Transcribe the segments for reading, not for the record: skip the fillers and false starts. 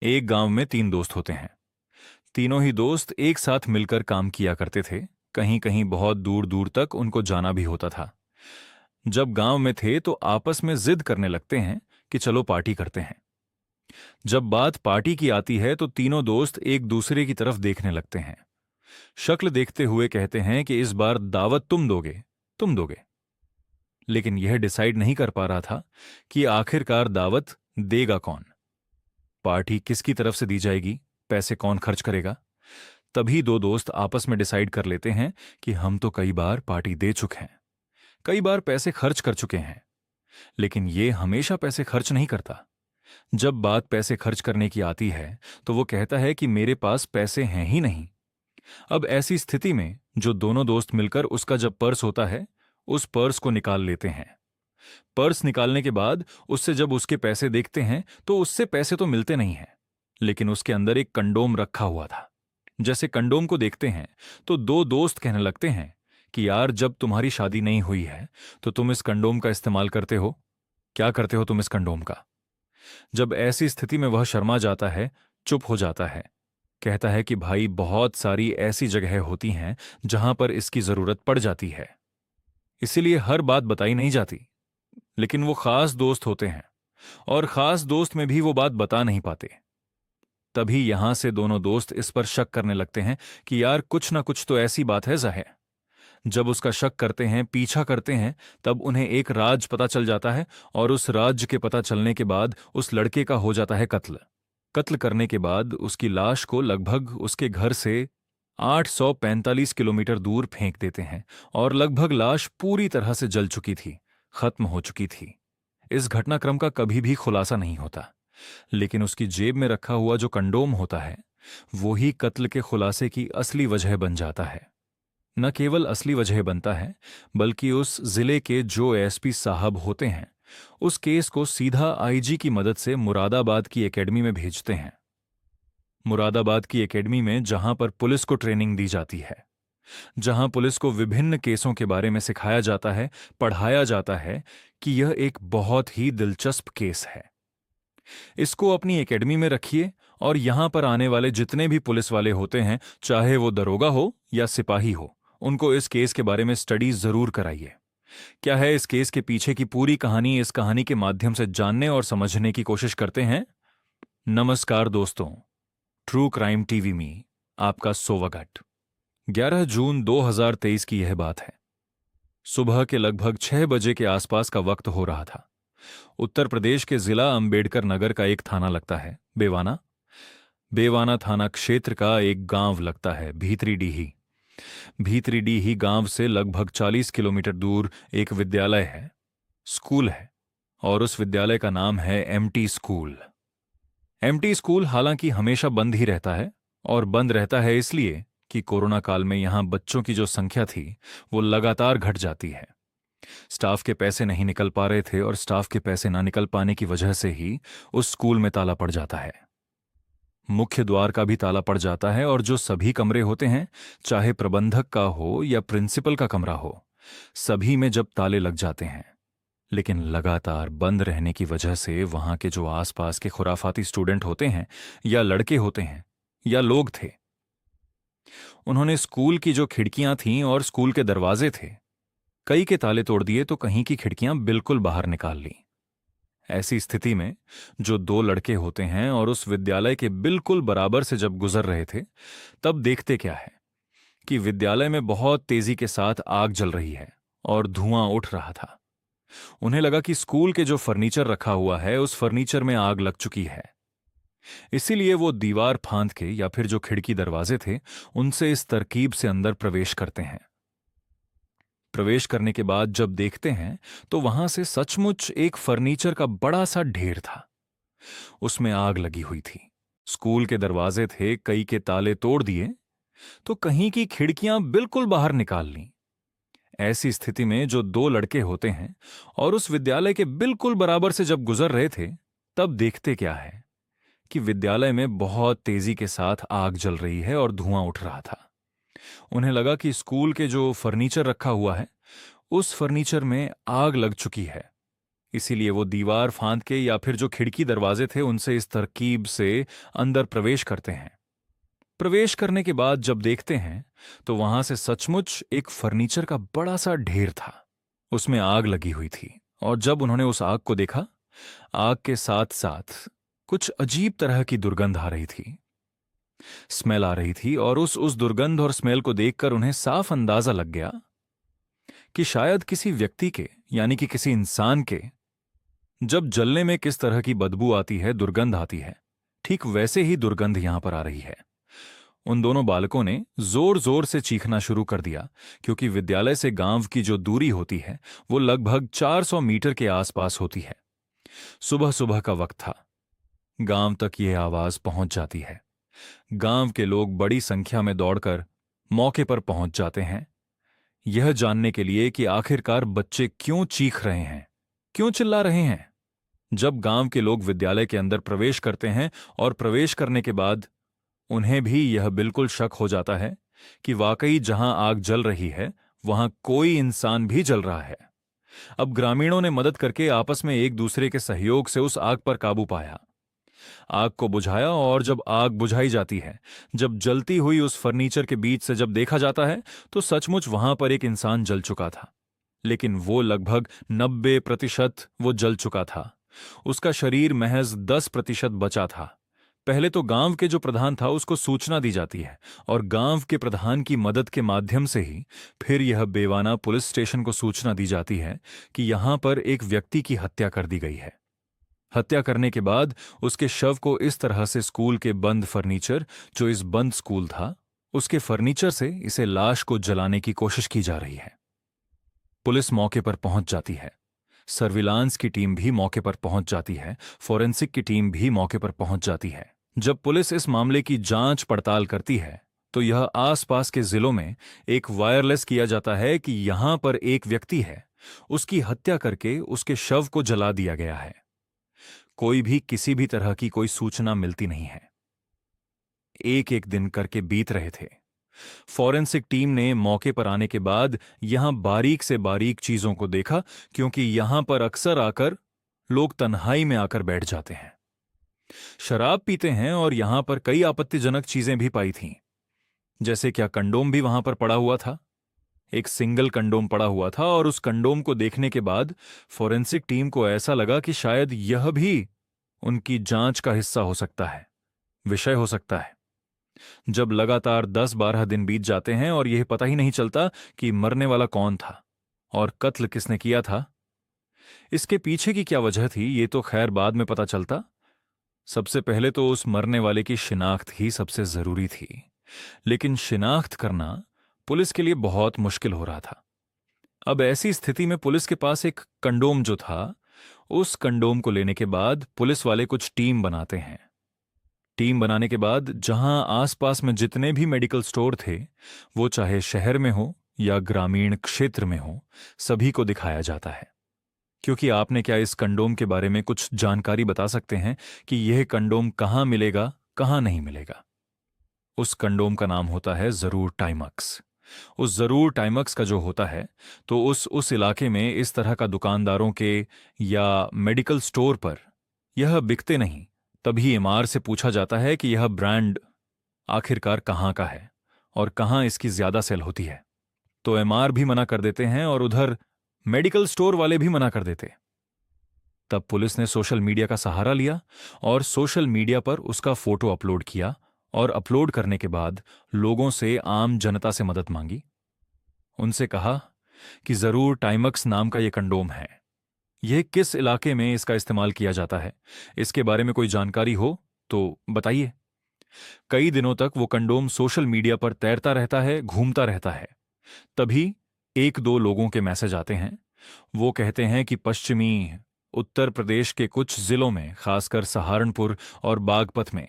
एक गांव में तीन दोस्त होते हैं। तीनों ही दोस्त एक साथ मिलकर काम किया करते थे। कहीं कहीं बहुत दूर दूर तक उनको जाना भी होता था। जब गांव में थे तो आपस में जिद करने लगते हैं कि चलो पार्टी करते हैं। जब बात पार्टी की आती है तो तीनों दोस्त एक दूसरे की तरफ देखने लगते हैं। शक्ल देखते हुए कहते हैं कि इस बार दावत तुम दोगे, तुम दोगे। लेकिन यह डिसाइड नहीं कर पा रहा था कि आखिरकार दावत देगा कौन, पार्टी किसकी तरफ से दी जाएगी, पैसे कौन खर्च करेगा। तभी दो दोस्त आपस में डिसाइड कर लेते हैं कि हम तो कई बार पार्टी दे चुके हैं, कई बार पैसे खर्च कर चुके हैं, लेकिन ये हमेशा पैसे खर्च नहीं करता। जब बात पैसे खर्च करने की आती है तो वो कहता है कि मेरे पास पैसे हैं ही नहीं। अब ऐसी स्थिति में जो दोनों दोस्त मिलकर उसका जब पर्स होता है, उस पर्स को निकाल लेते हैं। पर्स निकालने के बाद उससे जब उसके पैसे देखते हैं तो उससे पैसे तो मिलते नहीं हैं, लेकिन उसके अंदर एक कंडोम रखा हुआ था। जैसे कंडोम को देखते हैं तो दो दोस्त कहने लगते हैं कि यार, जब तुम्हारी शादी नहीं हुई है तो तुम इस कंडोम का इस्तेमाल करते हो, क्या करते हो तुम इस कंडोम का। जब ऐसी स्थिति में वह शर्मा जाता है, चुप हो जाता है, कहता है कि भाई, बहुत सारी ऐसी जगह होती हैं जहां पर इसकी जरूरत पड़ जाती है, इसीलिए हर बात बताई नहीं जाती। लेकिन वो खास दोस्त होते हैं और खास दोस्त में भी वो बात बता नहीं पाते। तभी यहां से दोनों दोस्त इस पर शक करने लगते हैं कि यार, कुछ ना कुछ तो ऐसी बात है जाहिर। जब उसका शक करते हैं, पीछा करते हैं, तब उन्हें एक राज पता चल जाता है और उस राज के पता चलने के बाद उस लड़के का हो जाता है कत्ल। कत्ल करने के बाद उसकी लाश को लगभग उसके घर से 845 किलोमीटर दूर फेंक देते हैं और लगभग लाश पूरी तरह से जल चुकी थी, खत्म हो चुकी थी। इस घटनाक्रम का कभी भी खुलासा नहीं होता, लेकिन उसकी जेब में रखा हुआ जो कंडोम होता है वो ही कत्ल के खुलासे की असली वजह बन जाता है। न केवल असली वजह बनता है, बल्कि उस जिले के जो एसपी साहब होते हैं उस केस को सीधा आईजी की मदद से मुरादाबाद की एकेडमी में भेजते हैं। मुरादाबाद की एकेडमी में जहां पर पुलिस को ट्रेनिंग दी जाती है, जहां पुलिस को विभिन्न केसों के बारे में सिखाया जाता है, पढ़ाया जाता है कि यह एक बहुत ही दिलचस्प केस है। इसको अपनी एकेडमी में रखिए और यहां पर आने वाले जितने भी पुलिस वाले होते हैं, चाहे वो दरोगा हो या सिपाही हो, उनको इस केस के बारे में स्टडी जरूर कराइए। क्या है इस केस के पीछे की पूरी कहानी, इस कहानी के माध्यम से जानने और समझने की कोशिश करते हैं। नमस्कार दोस्तों, ट्रू क्राइम टीवी में आपका स्वागत। 11 जून 2023 की यह बात है। सुबह के लगभग 6 बजे के आसपास का वक्त हो रहा था। उत्तर प्रदेश के जिला अंबेडकर नगर का एक थाना लगता है बेवाना। बेवाना थाना क्षेत्र का एक गांव लगता है भीतरी डीही। भीतरी डीही गांव से लगभग 40 किलोमीटर दूर एक विद्यालय है, स्कूल है, और उस विद्यालय का नाम है एमटी स्कूल। एमटी स्कूल हालांकि हमेशा बंद ही रहता है, और बंद रहता है इसलिए कि कोरोना काल में यहां बच्चों की जो संख्या थी वो लगातार घट जाती है। स्टाफ के पैसे नहीं निकल पा रहे थे और स्टाफ के पैसे ना निकल पाने की वजह से ही उस स्कूल में ताला पड़ जाता है। मुख्य द्वार का भी ताला पड़ जाता है और जो सभी कमरे होते हैं, चाहे प्रबंधक का हो या प्रिंसिपल का कमरा हो, सभी में जब ताले लग जाते हैं, लेकिन लगातार बंद रहने की वजह से वहां के जो आसपास के खुराफाती स्टूडेंट होते हैं या लड़के होते हैं या लोग थे, उन्होंने स्कूल की जो खिड़कियां थीं और स्कूल के दरवाजे थे, कई के ताले तोड़ दिए तो कहीं की खिड़कियां बिल्कुल बाहर निकाल ली। ऐसी स्थिति में जो दो लड़के होते हैं और उस विद्यालय के बिल्कुल बराबर से जब गुजर रहे थे, तब देखते क्या है कि विद्यालय में बहुत तेजी के साथ आग जल रही है और धुआं उठ रहा था। उन्हें लगा कि स्कूल के जो फर्नीचर रखा हुआ है उस फर्नीचर में आग लग चुकी है। इसीलिए वो दीवार फांद के या फिर जो खिड़की दरवाजे थे उनसे इस तरकीब से अंदर प्रवेश करते हैं। प्रवेश करने के बाद जब देखते हैं तो वहां से सचमुच एक फर्नीचर का बड़ा सा ढेर था। उसमें आग लगी हुई थी। स्कूल के दरवाजे थे, कई के ताले तोड़ दिए तो कहीं की खिड़कियां बिल्कुल बाहर निकाल ली। ऐसी स्थिति में जो दो लड़के होते हैं और उस विद्यालय के बिल्कुल बराबर से जब गुजर रहे थे, तब देखते क्या है कि विद्यालय में बहुत तेजी के साथ आग जल रही है और धुआं उठ रहा था। उन्हें लगा कि स्कूल के जो फर्नीचर रखा हुआ है उस फर्नीचर में आग लग चुकी है, इसीलिए वो दीवार फांद के या फिर जो खिड़की दरवाजे थे उनसे इस तरकीब से अंदर प्रवेश करते हैं। प्रवेश करने के बाद जब देखते हैं तो वहां से सचमुच एक फर्नीचर का बड़ा सा ढेर था। उसमें आग लगी हुई थी, और जब उन्होंने उस आग को देखा, आग के साथ साथ कुछ अजीब तरह की दुर्गंध आ रही थी, स्मेल आ रही थी। और उस दुर्गंध और स्मेल को देखकर उन्हें साफ अंदाजा लग गया कि शायद किसी व्यक्ति के, यानी कि किसी इंसान के, जब जलने में किस तरह की बदबू आती है, दुर्गंध आती है, ठीक वैसे ही दुर्गंध यहां पर आ रही है। उन दोनों बालकों ने जोर जोर से चीखना शुरू कर दिया, क्योंकि विद्यालय से गांव की जो दूरी होती है वो लगभग 400 मीटर के आसपास होती है। सुबह सुबह का वक्त था। गांव तक यह आवाज पहुंच जाती है। गांव के लोग बड़ी संख्या में दौड़कर मौके पर पहुंच जाते हैं, यह जानने के लिए कि आखिरकार बच्चे क्यों चीख रहे हैं, क्यों चिल्ला रहे हैं। जब गांव के लोग विद्यालय के अंदर प्रवेश करते हैं और प्रवेश करने के बाद उन्हें भी यह बिल्कुल शक हो जाता है कि वाकई जहां आग जल रही है वहां कोई इंसान भी जल रहा है। अब ग्रामीणों ने मदद करके आपस में एक दूसरे के सहयोग से उस आग पर काबू पाया, आग को बुझाया। और जब आग बुझाई जाती है, जब जलती हुई उस फर्नीचर के बीच से जब देखा जाता है, तो सचमुच वहां पर एक इंसान जल चुका था। लेकिन वो लगभग 90% वो जल चुका था। उसका शरीर महज 10% बचा था। पहले तो गांव के जो प्रधान था उसको सूचना दी जाती है, और गांव के प्रधान की मदद के माध्यम से ही फिर यह बेवाना पुलिस स्टेशन को सूचना दी जाती है कि यहां पर एक व्यक्ति की हत्या कर दी गई है। हत्या करने के बाद उसके शव को इस तरह से स्कूल के बंद फर्नीचर, जो इस बंद स्कूल था, उसके फर्नीचर से इसे लाश को जलाने की कोशिश की जा रही है। पुलिस मौके पर पहुंच जाती है, सर्विलांस की टीम भी मौके पर पहुंच जाती है, फोरेंसिक की टीम भी मौके पर पहुंच जाती है। जब पुलिस इस मामले की जांच पड़ताल करती है तो यह आसपास के जिलों में एक वायरलेस किया जाता है कि यहां पर एक व्यक्ति है, उसकी हत्या करके उसके शव को जला दिया गया है। कोई भी किसी भी तरह की कोई सूचना मिलती नहीं है। एक एक दिन करके बीत रहे थे। फॉरेंसिक टीम ने मौके पर आने के बाद यहां बारीक से बारीक चीजों को देखा, क्योंकि यहां पर अक्सर आकर लोग तन्हाई में आकर बैठ जाते हैं, शराब पीते हैं। और यहां पर कई आपत्तिजनक चीजें भी पाई थीं, जैसे क्या कंडोम भी वहां पर पड़ा हुआ था। एक सिंगल कंडोम पड़ा हुआ था, और उस कंडोम को देखने के बाद फॉरेंसिक टीम को ऐसा लगा कि शायद यह भी उनकी जांच का हिस्सा हो सकता है, विषय हो सकता है। जब लगातार 10-12 दिन बीत जाते हैं और यह पता ही नहीं चलता कि मरने वाला कौन था और कत्ल किसने किया था, इसके पीछे की क्या वजह थी, ये तो खैर बाद में पता चलता। सबसे पहले तो उस मरने वाले की शिनाख्त ही सबसे जरूरी थी। लेकिन शिनाख्त करना पुलिस के लिए बहुत मुश्किल हो रहा था। अब ऐसी स्थिति में पुलिस के पास एक कंडोम जो था, उस कंडोम को लेने के बाद पुलिस वाले कुछ टीम बनाते हैं। टीम बनाने के बाद जहां आसपास में जितने भी मेडिकल स्टोर थे, वो चाहे शहर में हो या ग्रामीण क्षेत्र में हो, सभी को दिखाया जाता है। क्योंकि आपने क्या इस कंडोम के बारे में कुछ जानकारी बता सकते हैं कि यह कंडोम कहां मिलेगा, कहां नहीं मिलेगा? उस कंडोम का नाम होता है जरूर टाइमक्स। उस जरूर टाइमक्स का जो होता है, तो उस इलाके में इस तरह का दुकानदारों के या मेडिकल स्टोर पर यह बिकते नहीं। तभी एमआर से पूछा जाता है कि यह ब्रांड आखिरकार कहाँ का है और कहाँ इसकी ज्यादा सेल होती है। तो एमआर भी मना कर देते हैं और उधर मेडिकल स्टोर वाले भी मना कर देते। तब पुलिस ने सोशल मीडिया का सहारा लिया और सोशल मीडिया पर उसका फोटो अपलोड किया, और अपलोड करने के बाद लोगों से, आम जनता से मदद मांगी। उनसे कहा कि जरूर टाइमक्स नाम का यह कंडोम है, यह किस इलाके में इसका इस्तेमाल किया जाता है, इसके बारे में कोई जानकारी हो तो बताइए। कई दिनों तक वो कंडोम सोशल मीडिया पर तैरता रहता है, घूमता रहता है। तभी 1-2 लोगों के मैसेज आते हैं। वो कहते हैं कि पश्चिमी उत्तर प्रदेश के कुछ जिलों में, खासकर सहारनपुर और बागपत में,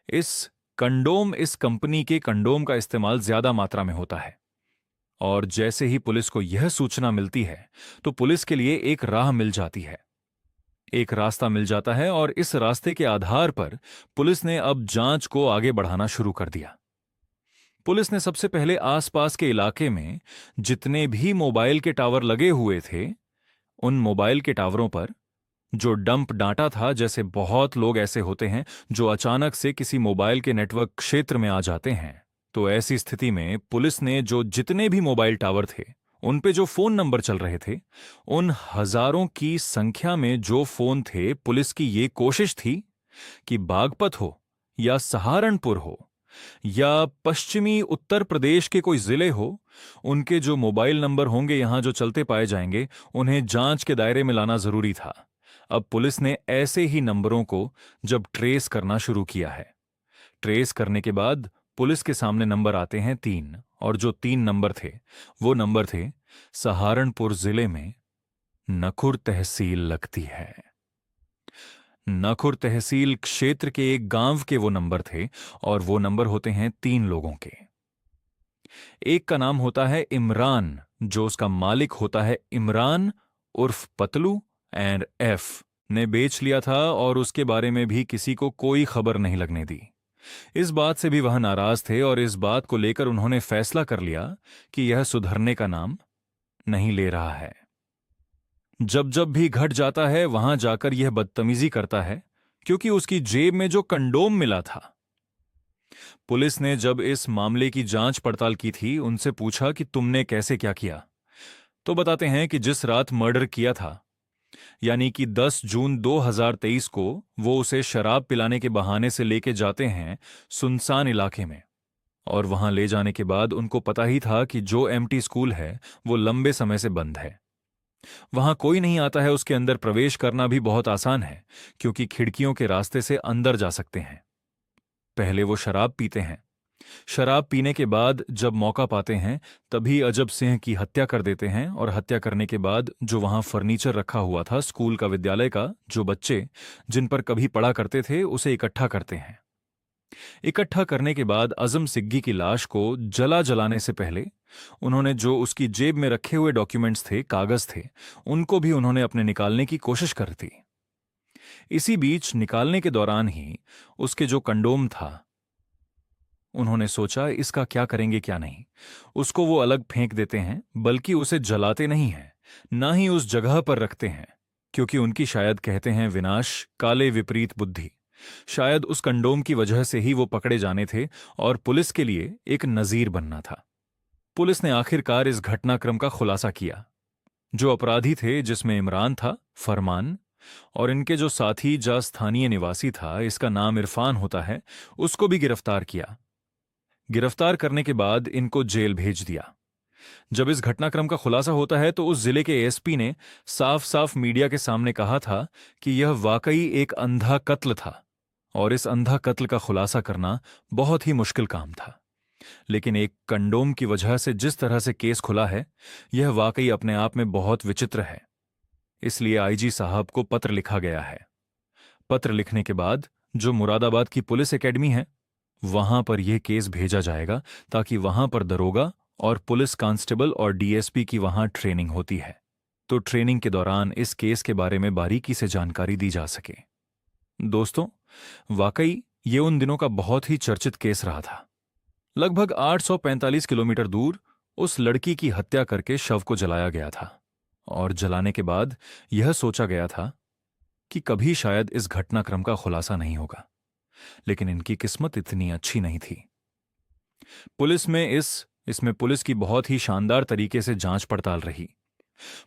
इस कंपनी के कंडोम का इस्तेमाल ज्यादा मात्रा में होता है। और जैसे ही पुलिस को यह सूचना मिलती है तो पुलिस के लिए एक राह मिल जाती है, एक रास्ता मिल जाता है। और इस रास्ते के आधार पर पुलिस ने अब जांच को आगे बढ़ाना शुरू कर दिया। पुलिस ने सबसे पहले आसपास के इलाके में जितने भी मोबाइल के टावर लगे हुए थे, उन मोबाइल के टावरों पर जो डंप डाटा था। जैसे बहुत लोग ऐसे होते हैं जो अचानक से किसी मोबाइल के नेटवर्क क्षेत्र में आ जाते हैं। तो ऐसी स्थिति में पुलिस ने जो जितने भी मोबाइल टावर थे उन पे जो फोन नंबर चल रहे थे, उन हजारों की संख्या में जो फोन थे, पुलिस की ये कोशिश थी कि बागपत हो या सहारनपुर हो या पश्चिमी उत्तर प्रदेश के कोई जिले हो, उनके जो मोबाइल नंबर होंगे यहां जो चलते पाए जाएंगे, उन्हें जांच के दायरे में लाना जरूरी था। अब पुलिस ने ऐसे ही नंबरों को जब ट्रेस करना शुरू किया है, ट्रेस करने के बाद पुलिस के सामने नंबर आते हैं 3, और जो 3 नंबर थे वो नंबर थे सहारनपुर जिले में नखुर तहसील लगती है। नखुर तहसील क्षेत्र के एक गांव के वो नंबर थे, और वो नंबर होते हैं 3 लोगों के। एक का नाम होता है इमरान, जो उसका मालिक होता है इमरान उर्फ पतलू, एंड एफ ने बेच लिया था और उसके बारे में भी किसी को कोई खबर नहीं लगने दी। इस बात से भी वह नाराज थे और इस बात को लेकर उन्होंने फैसला कर लिया कि यह सुधरने का नाम नहीं ले रहा है। जब जब भी घट जाता है वहां जाकर यह बदतमीजी करता है, क्योंकि उसकी जेब में जो कंडोम मिला था। पुलिस ने जब इस मामले की जांच पड़ताल की थी, उनसे पूछा कि तुमने कैसे क्या किया। तो बताते हैं कि जिस रात मर्डर किया था, यानी कि 10 जून 2023 को वो उसे शराब पिलाने के बहाने से लेके जाते हैं सुनसान इलाके में, और वहां ले जाने के बाद उनको पता ही था कि जो एम्प्टी स्कूल है वो लंबे समय से बंद है। वहां कोई नहीं आता है, उसके अंदर प्रवेश करना भी बहुत आसान है क्योंकि खिड़कियों के रास्ते से अंदर जा सकते हैं। पहले वो शराब पीते हैं, शराब पीने के बाद जब मौका पाते हैं तभी अजब सिंह की हत्या कर देते हैं, और हत्या करने के बाद जो वहां फर्नीचर रखा हुआ था स्कूल का, विद्यालय का, जो बच्चे जिन पर कभी पढ़ा करते थे उसे इकट्ठा करते हैं। इकट्ठा करने के बाद अजम सिग्गी की लाश को जलाने से पहले उन्होंने जो उसकी जेब में रखे हुए डॉक्यूमेंट्स थे, कागज थे, उनको भी उन्होंने अपने निकालने की कोशिश कर दी। इसी बीच निकालने के दौरान ही उसके जो कंडोम था, उन्होंने सोचा इसका क्या करेंगे क्या नहीं। उसको वो अलग फेंक देते हैं, बल्कि उसे जलाते नहीं हैं, ना ही उस जगह पर रखते हैं, क्योंकि उनकी शायद कहते हैं विनाश काले विपरीत बुद्धि। शायद उस कंडोम की वजह से ही वो पकड़े जाने थे और पुलिस के लिए एक नजीर बनना था। पुलिस ने आखिरकार इस घटनाक्रम का खुलासा किया। जो अपराधी थे, जिसमें इमरान था, फरमान, और इनके जो साथी जा स्थानीय निवासी था, इसका नाम इरफान होता है, उसको भी गिरफ्तार किया। गिरफ्तार करने के बाद इनको जेल भेज दिया। जब इस घटनाक्रम का खुलासा होता है तो उस जिले के एसपी ने साफ साफ मीडिया के सामने कहा था कि यह वाकई एक अंधा कत्ल था, और इस अंधा कत्ल का खुलासा करना बहुत ही मुश्किल काम था। लेकिन एक कंडोम की वजह से जिस तरह से केस खुला है, यह वाकई अपने आप में बहुत विचित्र है। इसलिए आईजी साहब को पत्र लिखा गया है। पत्र लिखने के बाद जो मुरादाबाद की पुलिस एकेडमी है, वहां पर यह केस भेजा जाएगा, ताकि वहां पर दरोगा और पुलिस कांस्टेबल और डीएसपी की वहां ट्रेनिंग होती है। तो ट्रेनिंग के दौरान इस केस के बारे में बारीकी से जानकारी दी जा सके। दोस्तों, वाकई ये उन दिनों का बहुत ही चर्चित केस रहा था। लगभग 845 किलोमीटर दूर उस लड़की की हत्या करके शव को जलाया गया था, और जलाने के बाद यह सोचा गया था कि कभी शायद इस घटनाक्रम का खुलासा नहीं होगा। लेकिन इनकी किस्मत इतनी अच्छी नहीं थी। पुलिस में इसमें पुलिस की बहुत ही शानदार तरीके से जांच पड़ताल रही।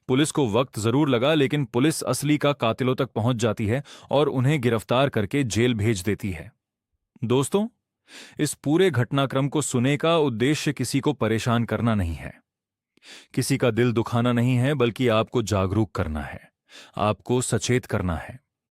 पुलिस को वक्त जरूर लगा, लेकिन पुलिस असली का कातिलों तक पहुंच जाती है और उन्हें गिरफ्तार करके जेल भेज देती है। दोस्तों, इस पूरे घटनाक्रम को सुनने का उद्देश्य किसी को परेशान करना नहीं है, किसी का दिल दुखाना नहीं है, बल्कि आपको जागरूक करना है, आपको सचेत करना है।